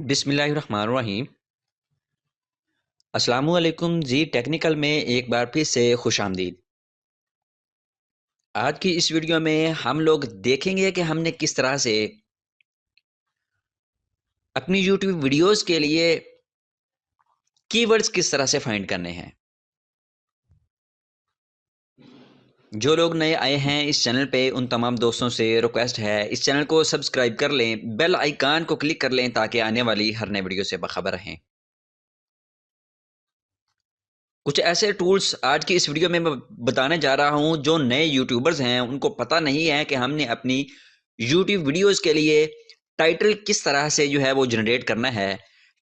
बिस्मिल्लाहिर्रहमानिर्रहीम। अस्सलामुअलैकुम जी। टेक्निकल में एक बार फिर से खुशामदीद। आज की इस वीडियो में हम लोग देखेंगे कि हमने किस तरह से अपनी यूट्यूब वीडियोस के लिए कीवर्ड्स किस तरह से फाइंड करने हैं। जो लोग नए आए हैं इस चैनल पे उन तमाम दोस्तों से रिक्वेस्ट है इस चैनल को सब्सक्राइब कर लें, बेल आइकान को क्लिक कर लें ताकि आने वाली हर नई वीडियो से बाखबर रहें। कुछ ऐसे टूल्स आज की इस वीडियो में मैं बताने जा रहा हूं जो नए यूट्यूबर्स हैं उनको पता नहीं है कि हमने अपनी यूट्यूब वीडियोस के लिए टाइटल किस तरह से जो है वो जनरेट करना है,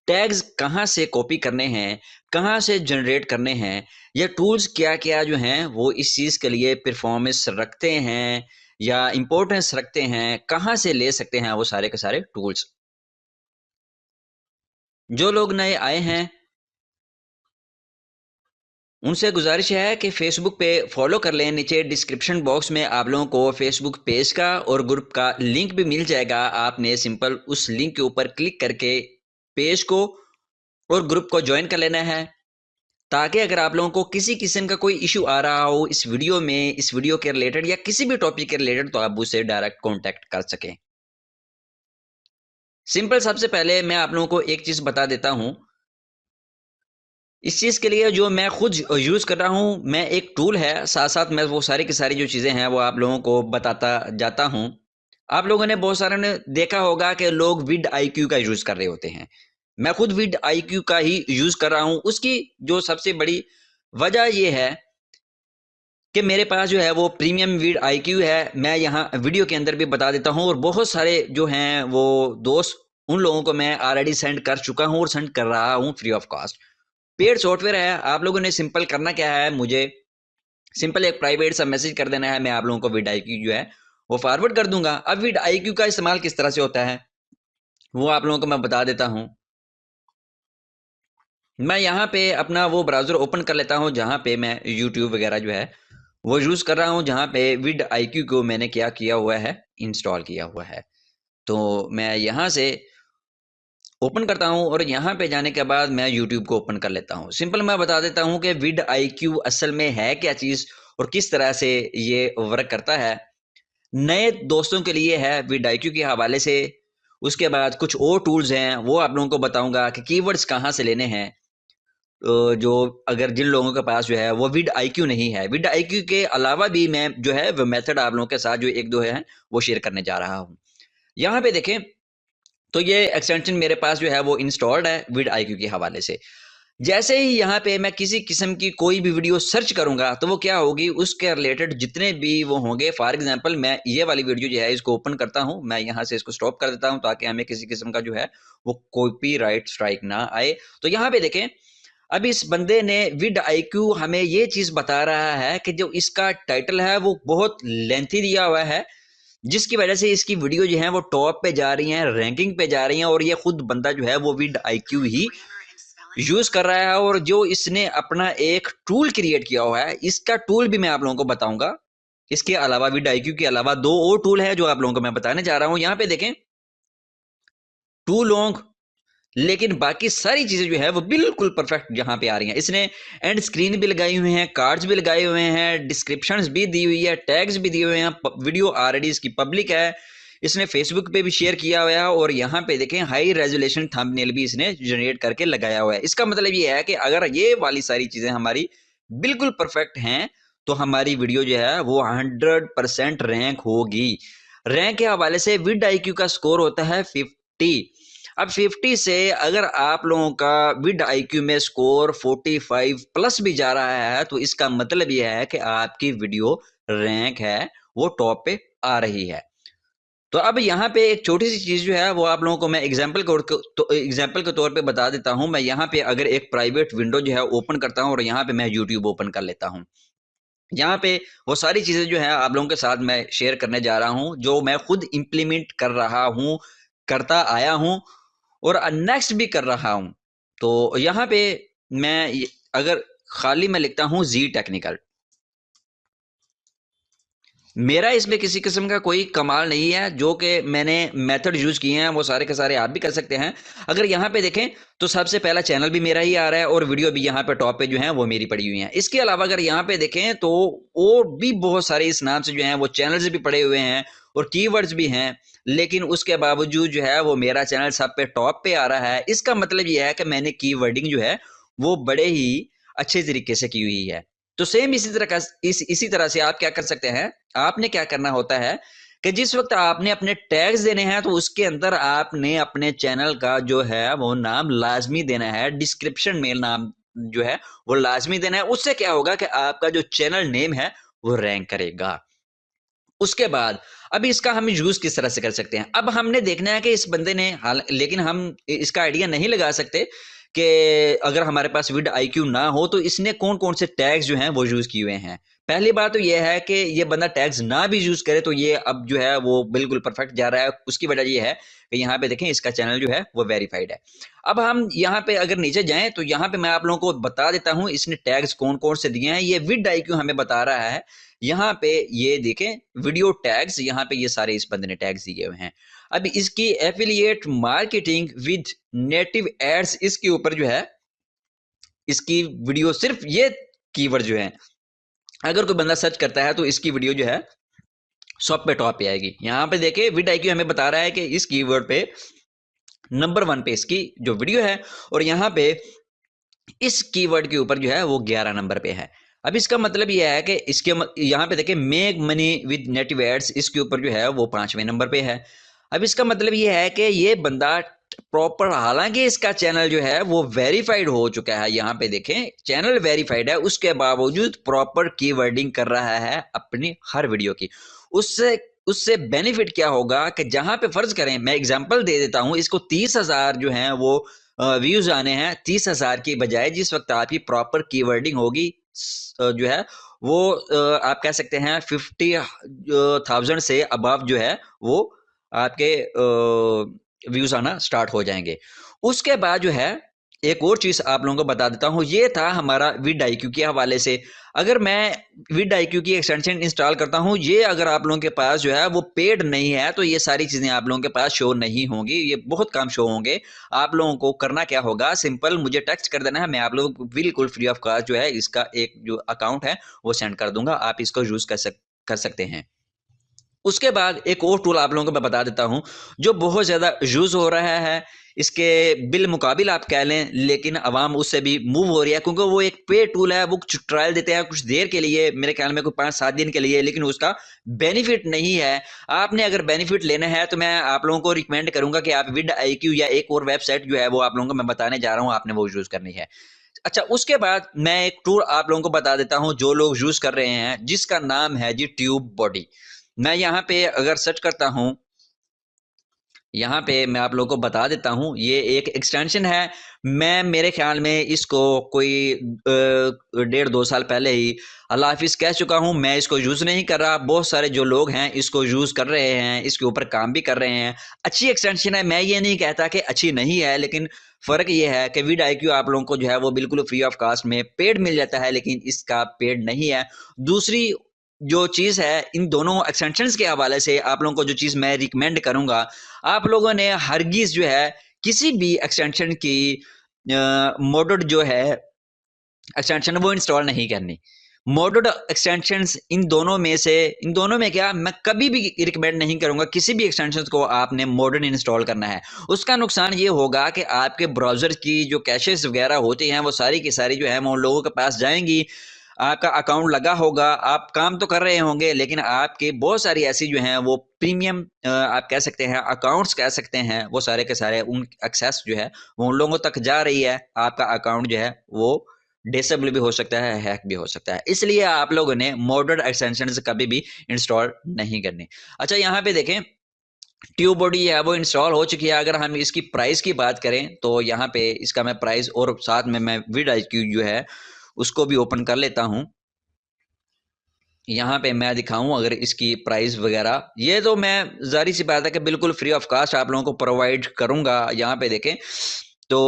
टैग्स कहां से कॉपी करने हैं, कहां से जनरेट करने हैं, या टूल्स क्या क्या जो हैं वो इस चीज़ के लिए परफॉर्मेंस रखते हैं या इम्पोर्टेंस रखते हैं, कहां से ले सकते हैं वो सारे के सारे टूल्स। जो लोग नए आए हैं उनसे गुजारिश है कि फेसबुक पे फॉलो कर लें। नीचे डिस्क्रिप्शन बॉक्स में आप लोगों को फेसबुक पेज का और ग्रुप का लिंक भी मिल जाएगा। आपने सिंपल उस लिंक के ऊपर क्लिक करके पेज को और ग्रुप को ज्वाइन कर लेना है, ताकि अगर आप लोगों को किसी किस्म का कोई इशू आ रहा हो इस वीडियो में, इस वीडियो के रिलेटेड या किसी भी टॉपिक के रिलेटेड, तो आप उससे डायरेक्ट कॉन्टैक्ट कर सकें। सिंपल सबसे पहले मैं आप लोगों को एक चीज़ बता देता हूँ। इस चीज़ के लिए जो मैं खुद यूज़ कर रहा हूँ, मैं एक टूल है, साथ साथ मैं वो सारी की सारी जो चीज़ें हैं वो आप लोगों को बताता जाता हूँ। आप लोगों ने बहुत सारे ने देखा होगा कि लोग विड आईक्यू का यूज़ कर रहे होते हैं। मैं खुद विड आईक्यू का ही यूज़ कर रहा हूँ। उसकी जो सबसे बड़ी वजह ये है कि मेरे पास जो है वो प्रीमियम विड आईक्यू है। मैं यहाँ वीडियो के अंदर भी बता देता हूँ, और बहुत सारे जो हैं वो दोस्त, उन लोगों को मैं ऑलरेडी सेंड कर चुका हूँ और सेंड कर रहा हूँ free of cost. Paid software है। आप लोगों ने सिंपल करना क्या है, मुझे सिंपल एक प्राइवेट सा मैसेज कर देना है। मैं आप लोगों को विड आईक्यू जो है वो फॉरवर्ड कर दूंगा। अब विड आईक्यू का इस्तेमाल किस तरह से होता है वो आप लोगों को मैं बता देता हूं। मैं यहाँ पे अपना वो ब्राउज़र ओपन कर लेता हूँ जहाँ पे मैं यूट्यूब वगैरह जो है वो यूज़ कर रहा हूँ, जहाँ पे विड आईक्यू को मैंने क्या किया हुआ है, इंस्टॉल किया हुआ है। तो मैं यहाँ से ओपन करता हूँ और यहाँ पे जाने के बाद मैं यूट्यूब को ओपन कर लेता हूँ। सिंपल मैं बता देता हूँ कि विड आईक्यू असल में है क्या चीज़ और किस तरह से ये वर्क करता है। नए दोस्तों के लिए है विड आईक्यू के हवाले से। उसके बाद कुछ और टूल्स हैं वो आप लोगों को बताऊंगा कि कीवर्ड्स कहाँ से लेने हैं। जो अगर जिन लोगों के पास जो है वो विड आईक्यू नहीं है, विड आईक्यू के अलावा भी मैं जो है वो मेथड आप लोगों के साथ जो एक दो है वो शेयर करने जा रहा हूँ। यहाँ पे देखें तो ये एक्सटेंशन मेरे पास जो है वो इंस्टॉल्ड है विड आईक्यू के हवाले से। जैसे ही यहाँ पे मैं किसी किस्म की कोई भी वीडियो सर्च करूंगा तो वो क्या होगी, उसके रिलेटेड जितने भी वो होंगे। फॉर एग्जांपल मैं ये वाली वीडियो जो है इसको ओपन करता हूँ, मैं यहाँ से इसको स्टॉप कर देता हूँ ताकि हमें किसी किस्म का जो है वो कॉपीराइट स्ट्राइक ना आए। तो यहाँ पे देखें, अब इस बंदे ने विड आईक्यू हमें ये चीज बता रहा है कि जो इसका टाइटल है वो बहुत लेंथी दिया हुआ है, जिसकी वजह से इसकी वीडियो जो है वो टॉप पे जा रही हैं, रैंकिंग पे जा रही हैं। और ये खुद बंदा जो है वो विड आईक्यू ही यूज कर रहा है। और जो इसने अपना एक टूल क्रिएट किया हुआ है, इसका टूल भी मैं आप लोगों को बताऊंगा। इसके अलावा विड आईक्यू के अलावा दो और टूल है जो आप लोगों को मैं बताने जा रहा हूं। यहाँ पे देखें, टू लॉन्ग, लेकिन बाकी सारी चीजें जो है वो बिल्कुल परफेक्ट यहाँ पे आ रही हैं। इसने एंड स्क्रीन भी लगाई हुई हैं, कार्ड्स भी लगाए हुए हैं, डिस्क्रिप्शंस भी दी हुई है, टैग्स भी दिए हुए हैं। वीडियो ऑलरेडी इसकी पब्लिक है, इसने फेसबुक पे भी शेयर किया हुआ है। और यहाँ पे देखें हाई रेजोल्यूशन थंबनेल भी इसने जनरेट करके लगाया हुआ है। इसका मतलब ये है कि अगर ये वाली सारी चीजें हमारी बिल्कुल परफेक्ट हैं तो हमारी वीडियो जो है वो 100% रैंक होगी। रैंक के हवाले से विड आईक्यू का स्कोर होता है 50। अब 50 से अगर आप लोगों का विड आईक्यू में स्कोर 45 प्लस भी जा रहा है तो इसका मतलब यह है कि आपकी वीडियो रैंक है वो टॉप पे आ रही है। तो अब यहाँ पे एक छोटी सी चीज जो है वो आप लोगों को मैं एग्जाम्पल के तौर पे बता देता हूँ। मैं यहाँ पे अगर एक प्राइवेट विंडो जो है ओपन करता हूँ और यहाँ पे मैं यूट्यूब ओपन कर लेता हूँ। यहाँ पे वो सारी चीजें जो है आप लोगों के साथ मैं शेयर करने जा रहा हूँ जो मैं खुद इम्प्लीमेंट कर रहा हूँ, करता आया हूँ और नेक्स्ट भी कर रहा हूँ। तो यहाँ पे मैं अगर खाली मैं लिखता हूँ जी टेक्निकल, मेरा इसमें किसी किस्म का कोई कमाल नहीं है, जो कि मैंने मेथड यूज़ किए हैं वो सारे के सारे आप भी कर सकते हैं। अगर यहाँ पे देखें तो सबसे पहला चैनल भी मेरा ही आ रहा है और वीडियो भी यहाँ पे टॉप पे जो है वो मेरी पड़ी हुई हैं। इसके अलावा अगर यहाँ पे देखें तो और भी बहुत सारे इस नाम से जो हैं वो चैनल्स भी पड़े हुए हैं और कीवर्ड्स भी हैं, लेकिन उसके बावजूद जो है वो मेरा चैनल सब पे टॉप पे आ रहा है। इसका मतलब ये है कि मैंने कीवर्डिंग जो है वो बड़े ही अच्छे तरीके से की हुई है। तो सेम इसी तरह से आप क्या कर सकते हैं, आपने क्या करना होता है कि जिस वक्त आपने अपने टैग्स देने हैं तो उसके अंदर आपने अपने चैनल का जो है वो नाम लाजमी देना है, डिस्क्रिप्शन में नाम जो है वो लाजमी देना है। उससे क्या होगा कि आपका जो चैनल नेम है वो रैंक करेगा। उसके बाद अब इसका हम यूज किस तरह से कर सकते हैं, अब हमने देखना है कि इस बंदे ने हाल, लेकिन हम इसका आइडिया नहीं लगा सकते कि अगर हमारे पास विड आईक्यू ना हो तो इसने कौन कौन से टैग्स जो हैं वो यूज किए हुए हैं। पहली बात तो ये है कि ये बंदा टैग्स ना भी यूज करे तो ये अब जो है वो बिल्कुल परफेक्ट जा रहा है। उसकी वजह ये है कि यहाँ पे देखें इसका चैनल जो है वो वेरीफाइड है। अब हम यहाँ पे अगर नीचे जाएं तो यहाँ पे मैं आप लोगों को बता देता हूँ इसने टैग्स कौन कौन से दिए हैं। ये विड आईक्यू हमें बता रहा है, यहाँ पे ये देखें वीडियो टैग्स, यहाँ पे ये सारे इस बंदे ने टैग्स दिए हुए हैं। अब इसकी affiliate marketing with native ads, इसके ऊपर जो है इसकी वीडियो सिर्फ ये कीवर्ड जो है अगर कोई बंदा सर्च करता है तो इसकी वीडियो जो है सब पे टॉप पे आएगी। यहाँ पे देखे विड आईक्यू हमें बता रहा है कि इस कीवर्ड पे नंबर 1 पे इसकी जो वीडियो है और यहाँ पे इस कीवर्ड के ऊपर जो है वो 11 नंबर पे है। अब इसका मतलब यह है कि इसके यहाँ पे देखें make money with native ads, इसके ऊपर जो है वो 5वें नंबर पे है। अब इसका मतलब यह है कि ये बंदा प्रॉपर, हालांकि इसका चैनल जो है वो वेरीफाइड हो चुका है, यहाँ पे देखें चैनल वेरीफाइड है, उसके बावजूद प्रॉपर कीवर्डिंग कर रहा है अपनी हर वीडियो की। उससे उससे बेनिफिट क्या होगा कि जहां पे फर्ज करें, मैं एग्जांपल दे देता हूं, इसको 30,000 जो हैं वो व्यूज आने हैं 30,000 की बजाय जिस वक्त आपकी प्रॉपर कीवर्डिंग होगी जो है वो आप कह सकते हैं 50,000 से अबव जो है वो आपके व्यूज आना स्टार्ट हो जाएंगे। उसके बाद जो है एक और चीज आप लोगों को बता देता हूं, ये था हमारा विड आईक्यू के हवाले से। अगर मैं विड आईक्यू की एक्सटेंशन इंस्टॉल करता हूं, ये अगर आप लोगों के पास जो है वो पेड नहीं है तो ये सारी चीजें आप लोगों के पास शो नहीं होंगी, ये बहुत कम शो होंगे। आप लोगों को करना क्या होगा, सिंपल मुझे टेक्स्ट कर देना है, मैं आप लोगों को बिल्कुल फ्री ऑफ कॉस्ट जो है इसका एक जो अकाउंट है वो सेंड कर दूंगा, आप इसको यूज कर सकते हैं। उसके बाद एक और टूल आप लोगों को मैं बता देता हूं जो बहुत ज़्यादा यूज़ हो रहा है, इसके बिल मुकाबिल आप कह लें, लेकिन अवाम उससे भी मूव हो रही है क्योंकि वो एक पे टूल है। वो कुछ ट्रायल देते हैं कुछ देर के लिए, मेरे ख्याल में कोई 5-7 दिन के लिए, लेकिन उसका बेनिफिट नहीं है। आपने अगर बेनिफिट लेना है तो मैं आप लोगों को रिकमेंड करूंगा कि आप विड आईक्यू या एक और वेबसाइट जो है वो आप लोगों को मैं बताने जा रहा हूँ, आपने वो यूज़ करनी है। अच्छा, उसके बाद मैं एक टूल आप लोगों को बता देता हूं जो लोग यूज कर रहे हैं, जिसका नाम है जी ट्यूब बॉडी। मैं यहाँ पे अगर सर्च करता हूं, यहाँ पे मैं आप लोगों को बता देता हूँ, ये एक एक्सटेंशन है। मैं मेरे ख्याल में इसको कोई 1.5-2 साल पहले ही अल्लाह हाफिज़ कह चुका हूँ, मैं इसको यूज़ नहीं कर रहा। बहुत सारे जो लोग हैं इसको यूज़ कर रहे हैं, इसके ऊपर काम भी कर रहे हैं। अच्छी एक्सटेंशन है, मैं ये नहीं कहता कि अच्छी नहीं है, लेकिन फ़र्क ये है कि विड आईक्यू आप लोगों को जो है वो बिल्कुल फ्री ऑफ कास्ट में पेड मिल जाता है, लेकिन इसका पेड नहीं है। दूसरी जो चीज़ है, इन दोनों एक्सटेंशंस के हवाले से आप लोगों को जो चीज़ मैं रिकमेंड करूँगा, आप लोगों ने हरगिज़ जो है किसी भी एक्सटेंशन की मोडेड जो है एक्सटेंशन वो इंस्टॉल नहीं करनी। मोडेड एक्सटेंशंस इन दोनों में क्या, मैं कभी भी रिकमेंड नहीं करूंगा किसी भी एक्सटेंशंस को आपने मोडेड इंस्टॉल करना है। उसका नुकसान ये होगा कि आपके ब्राउज़र की जो कैशेस वगैरह होती हैं वो सारी की सारी जो है वो उन लोगों के पास जाएंगी। आपका अकाउंट लगा होगा, आप काम तो कर रहे होंगे, लेकिन आपके बहुत सारी ऐसी जो हैं वो प्रीमियम आप कह सकते हैं अकाउंट्स कह सकते हैं, वो सारे के सारे उन एक्सेस जो है वो उन लोगों तक जा रही है। आपका अकाउंट जो है वो डिसेबल भी हो सकता है, हैक भी हो सकता है। इसलिए आप लोगों ने मॉडर्न एक्सटेंशंस कभी भी इंस्टॉल नहीं करनी। अच्छा, यहाँ पे देखें ट्यूब बॉडी है वो इंस्टॉल हो चुकी है। अगर हम इसकी प्राइस की बात करें तो यहाँ पे इसका मैं प्राइस और साथ में मैं विड आईक्यू जो है उसको भी ओपन कर लेता हूँ। यहाँ पे मैं दिखाऊं अगर इसकी प्राइस वगैरह, ये तो मैं जारी सी बात है कि बिल्कुल फ्री ऑफ कास्ट आप लोगों को प्रोवाइड करूंगा। यहाँ पे देखें तो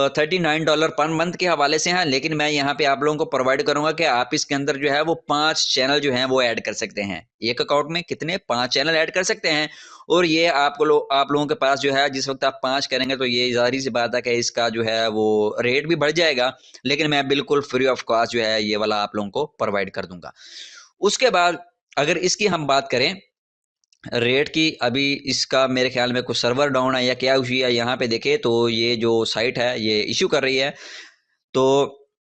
$39 पर मंथ के हवाले से हैं, लेकिन मैं यहाँ पे आप लोगों को प्रोवाइड करूंगा कि आप इसके अंदर जो है वो 5 चैनल जो हैं वो ऐड कर सकते हैं। एक अकाउंट में कितने 5 चैनल ऐड कर सकते हैं। और ये आप लोगों के पास जो है जिस वक्त आप 5 करेंगे तो ये जाहिर सी बात है कि इसका जो है वो रेट भी बढ़ जाएगा, लेकिन मैं बिल्कुल फ्री ऑफ कॉस्ट जो है ये वाला आप लोगों को प्रोवाइड कर दूंगा। उसके बाद अगर इसकी हम बात करें रेट की, अभी इसका मेरे ख्याल में कुछ सर्वर डाउन है या क्या इशू है, यहाँ पे देखे तो ये जो साइट है ये इशू कर रही है। तो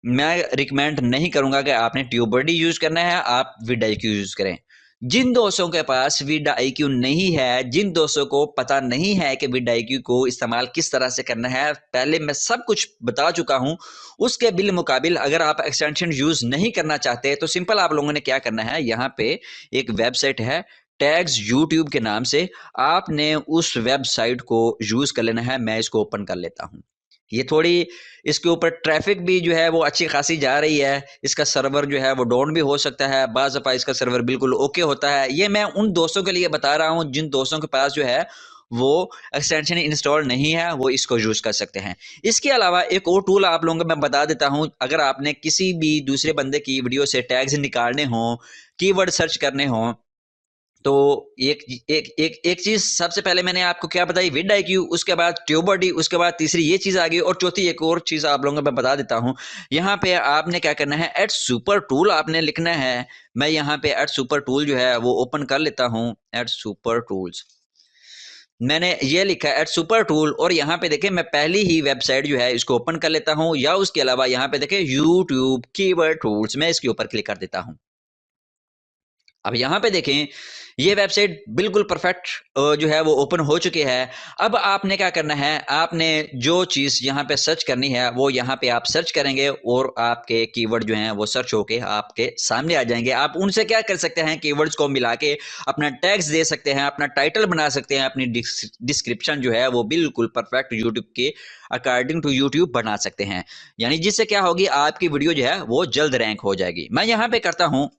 मैं रिकमेंड नहीं करूंगा कि आपने ट्यूबरडी यूज करना है, आप विड IQ यूज करें। जिन दोस्तों के पास विड IQ नहीं है, जिन दोस्तों को पता नहीं है कि विड IQ को इस्तेमाल किस तरह से करना है, पहले मैं सब कुछ बता चुका हूं। उसके बिल मुकाबिल अगर आप एक्सटेंशन यूज नहीं करना चाहते तो सिंपल आप लोगों ने क्या करना है, यहाँ पे एक वेबसाइट है टैग्स यूट्यूब के नाम से, आपने उस वेबसाइट को यूज कर लेना है। मैं इसको ओपन कर लेता हूं। ये थोड़ी इसके ऊपर ट्रैफिक भी जो है वो अच्छी खासी जा रही है, इसका सर्वर जो है वो डाउन भी हो सकता है, बाज़ दफ़ा इसका सर्वर बिल्कुल ओके होता है। ये मैं उन दोस्तों के लिए बता रहा हूँ जिन दोस्तों के पास जो है वो एक्सटेंशन इंस्टॉल नहीं है, वो इसको यूज़ कर सकते हैं। इसके अलावा एक और टूल आप लोगों को मैं बता देता हूँ, अगर आपने किसी भी दूसरे बंदे की वीडियो से टैग्स निकालने हों, कीवर्ड सर्च करने हों, तो एक एक एक एक चीज सबसे पहले मैंने आपको क्या बताई, विड IQ, उसके बाद ट्यूबरडी, उसके बाद तीसरी ये चीज आ गई, और चौथी एक और चीज आप लोगों को मैं बता देता हूं। यहाँ पे आपने क्या करना है, एट सुपर टूल आपने लिखना है। मैं यहाँ पे एट सुपर टूल जो है वो ओपन कर लेता हूँ। एट सुपर टूल्स मैंने ये लिखा है एट सुपर टूल, और यहाँ पे देखें मैं पहली ही वेबसाइट जो है इसको ओपन कर लेता हूँ, या उसके अलावा यहाँ पे देखें यूट्यूब कीवर्ड टूल्स, मैं इसके ऊपर क्लिक कर देता हूँ। अब यहाँ पे देखें ये वेबसाइट बिल्कुल परफेक्ट जो है वो ओपन हो चुकी है। अब आपने क्या करना है, आपने जो चीज़ यहाँ पे सर्च करनी है वो यहाँ पे आप सर्च करेंगे, और आपके कीवर्ड जो हैं वो सर्च होके आपके सामने आ जाएंगे। आप उनसे क्या कर सकते हैं, कीवर्ड्स को मिला के अपना टैग्स दे सकते हैं, अपना टाइटल बना सकते हैं, अपनी डिस्क्रिप्शन जो है वो बिल्कुल परफेक्ट यूट्यूब के अकॉर्डिंग टू यूट्यूब बना सकते हैं। यानी जिससे क्या होगी, आपकी वीडियो जो है वो जल्द रैंक हो जाएगी। मैं यहाँ पे करता हूँ,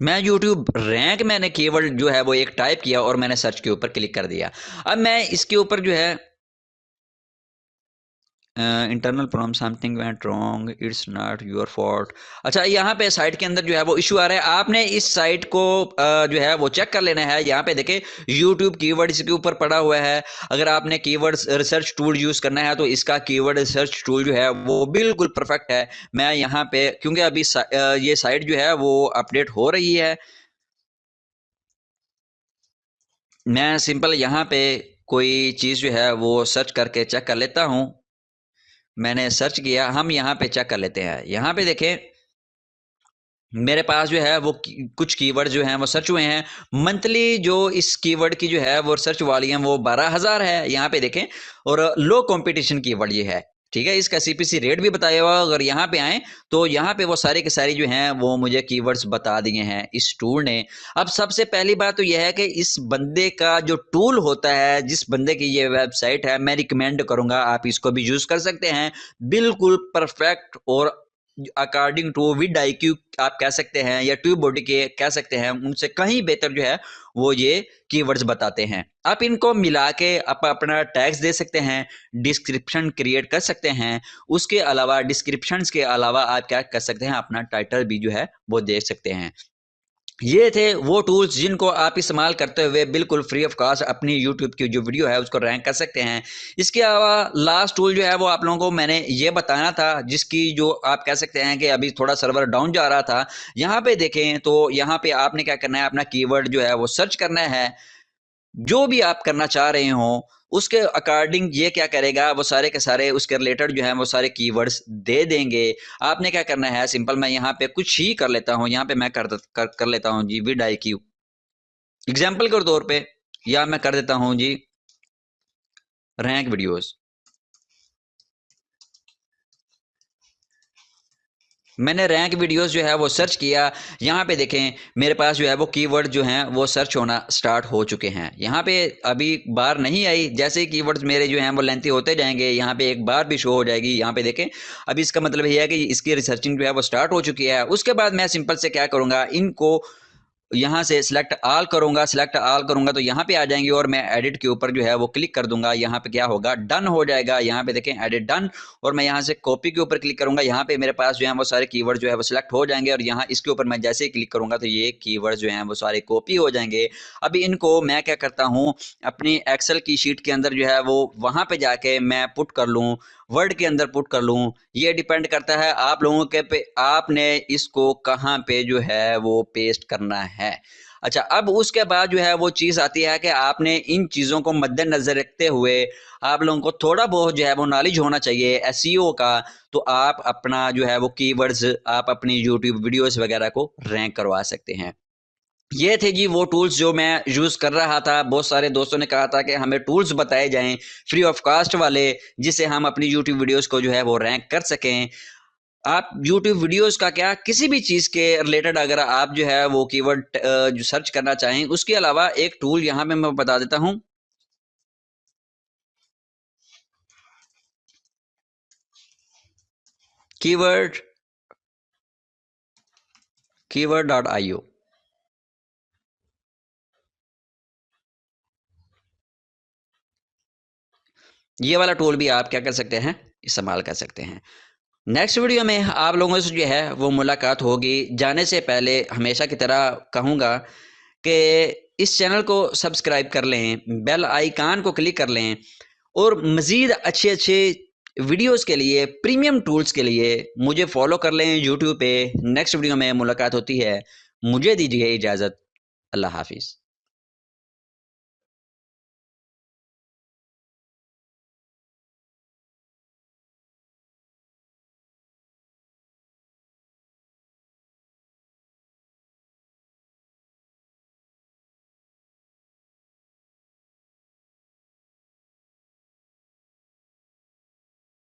मैं यूट्यूब रैंक, मैंने कीवर्ड जो है वो एक टाइप किया और मैंने सर्च के ऊपर क्लिक कर दिया। अब मैं इसके ऊपर जो है internal problem, something went wrong, it's not your fault. अच्छा, यहाँ पे साइट के अंदर जो है वो इशू आ रहा है, आपने इस साइट को जो है वो चेक कर लेना है। यहाँ पे देखें यूट्यूब कीवर्ड इसके ऊपर पड़ा हुआ है। अगर आपने कीवर्ड रिसर्च टूल यूज करना है तो इसका कीवर्ड रिसर्च टूल जो है वो बिल्कुल परफेक्ट है। मैं यहाँ पे क्योंकि अभी ये साइट जो है वो अपडेट हो रही है, मैं सिंपल यहाँ पे कोई चीज़ जो है वो सर्च करके चेक कर लेता हूँ। मैंने सर्च किया, हम यहाँ पे चेक कर लेते हैं। यहाँ पे देखें मेरे पास जो है वो कुछ कीवर्ड जो हैं वो सर्च हुए हैं। मंथली जो इस कीवर्ड की जो है वो सर्च वॉल्यूम वो 12,000 है यहाँ पे देखें, और लो कंपटीशन कीवर्ड ये है। ठीक है, इसका CPC रेट भी बताया हुआ। अगर यहाँ पे आए तो यहाँ पे वो सारे के सारी जो हैं वो मुझे कीवर्ड्स बता दिए हैं इस टूल ने। अब सबसे पहली बात तो यह है कि इस बंदे का जो टूल होता है, जिस बंदे की ये वेबसाइट है, मैं रिकमेंड करूंगा आप इसको भी यूज कर सकते हैं। बिल्कुल परफेक्ट और अकॉर्डिंग टू विड IQ आप कह सकते हैं, या ट्यूब बॉडी के कह सकते हैं, उनसे कहीं बेहतर जो है वो ये कीवर्ड्स बताते हैं। आप इनको मिला के आप अपना टैग्स दे सकते हैं, डिस्क्रिप्शन क्रिएट कर सकते हैं। उसके अलावा डिस्क्रिप्शंस के अलावा आप क्या कर सकते हैं, अपना टाइटल भी जो है वो दे सकते हैं। ये थे वो टूल्स जिनको आप इस्तेमाल करते हुए बिल्कुल फ्री ऑफ कॉस्ट अपनी यूट्यूब की जो वीडियो है उसको रैंक कर सकते हैं। इसके अलावा लास्ट टूल जो है वो आप लोगों को मैंने ये बताना था, जिसकी जो आप कह सकते हैं कि अभी थोड़ा सर्वर डाउन जा रहा था। यहाँ पे देखें तो यहाँ पे आपने क्या करना है, अपना कीवर्ड जो है वो सर्च करना है, जो भी आप करना चाह रहे हो उसके अकॉर्डिंग ये क्या करेगा, वो सारे के सारे उसके रिलेटेड जो है वो सारे कीवर्ड्स दे देंगे। आपने क्या करना है, सिंपल मैं यहाँ पे कुछ ही कर लेता हूँ। यहाँ पे मैं कर लेता हूँ जी विड IQ एग्जाम्पल के तौर पे, या मैं कर देता हूँ जी रैंक वीडियोस। मैंने रैंक वीडियोस जो है वो सर्च किया। यहाँ पे देखें मेरे पास जो है वो कीवर्ड जो हैं वो सर्च होना स्टार्ट हो चुके हैं। यहाँ पे अभी बार नहीं आई, जैसे ही कीवर्ड्स मेरे जो हैं वो लेंथी होते जाएंगे यहाँ पे एक बार भी शो हो जाएगी। यहाँ पे देखें अभी इसका मतलब ये है कि इसकी रिसर्चिंग जो है वो स्टार्ट हो चुकी है। उसके बाद मैं सिंपल से क्या करूँगा, इनको यहाँ से सिलेक्ट ऑल करूंगा तो यहाँ पे आ जाएंगे और मैं एडिट के ऊपर जो है वो क्लिक कर दूंगा। यहाँ पे क्या होगा, डन हो जाएगा। यहाँ पे देखें एडिट डन, और मैं यहाँ से कॉपी के ऊपर क्लिक करूंगा। यहाँ पे मेरे पास जो है वो सारे कीवर्ड जो है वो सिलेक्ट हो जाएंगे, और यहाँ इसके ऊपर मैं जैसे ही क्लिक करूंगा तो ये कीवर्ड जो है वो सारे कॉपी हो जाएंगे। अभी इनको मैं क्या करता हूँ, अपनी एक्सेल की शीट के अंदर जो है वो वहां पे जाके मैं पुट कर लूँ, वर्ड के अंदर पुट कर लूँ। ये डिपेंड करता है आप लोगों के पे, आपने इसको कहाँ पे जो है वो पेस्ट करना है। अच्छा, अब उसके बाद जो है वो चीज़ आती है कि आपने इन चीज़ों को मद्देनजर रखते हुए आप लोगों को थोड़ा बहुत जो है वो नॉलेज होना चाहिए एसईओ का। तो आप अपना जो है वो कीवर्ड्स आप अपनी यूट्यूब वीडियोस वगैरह को रैंक करवा सकते हैं। ये थे जी वो टूल्स जो मैं यूज़ कर रहा था। बहुत सारे दोस्तों ने कहा था कि हमें टूल्स बताए जाएं फ्री ऑफ कास्ट वाले, जिससे हम अपनी यूट्यूब वीडियोस को जो है वो रैंक कर सकें। आप यूट्यूब वीडियोस का क्या, किसी भी चीज़ के रिलेटेड अगर आप जो है वो कीवर्ड जो सर्च करना चाहें, उसके अलावा एक टूल यहाँ पे मैं बता देता हूँ, कीवर्ड कीवर्ड.io। ये वाला टूल भी आप क्या कर सकते हैं, इस्तेमाल कर सकते हैं। नेक्स्ट वीडियो में आप लोगों से जो है वो मुलाकात होगी। जाने से पहले हमेशा की तरह कहूँगा कि इस चैनल को सब्सक्राइब कर लें, बेल आइकान को क्लिक कर लें, और मज़ीद अच्छे अच्छे वीडियोस के लिए, प्रीमियम टूल्स के लिए मुझे फॉलो कर लें यूट्यूब पे। नेक्स्ट वीडियो में मुलाकात होती है, मुझे दीजिए इजाज़त। अल्लाह हाफिज़।